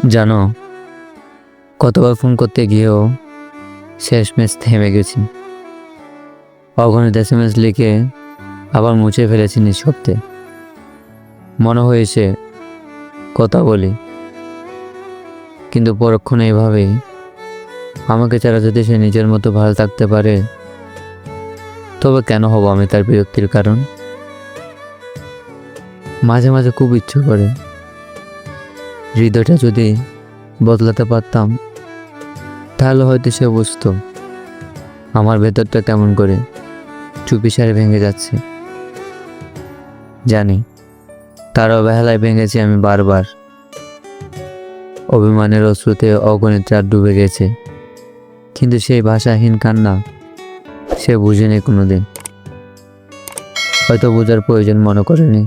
জানো, কতবার ফোন করতে গিয়েও শেষমেশ থেমে গেছি। অগণিত SMS লিখে আবার মুছে ফেলেছি নিঃশব্দে। মনে হয়েছে কথা বলি, কিন্তু পরক্ষণে এভাবেই আমাকে ছাড়া যদি সে নিজের মতো ভালো থাকতে পারে, তবে কেন হব আমি তার বিরক্তির কারণ? মাঝে মাঝে খুব ইচ্ছে করে হৃদয়টা যদি বদলাতে পারতাম, তাহলে হয়তো সে বুঝতো আমার ভেতরটা কেমন করে চুপিসারে ভেঙে যাচ্ছে। জানি তার অবহেলায় ভেঙেছি আমি বারবার, অভিমানের অশ্রুতে অগণিত রাত ডুবে গেছে, কিন্তু সেই ভাষাহীন কান্না সে বুঝেনি কোনোদিন, হয়তো বোঝার প্রয়োজন মনে করেনি।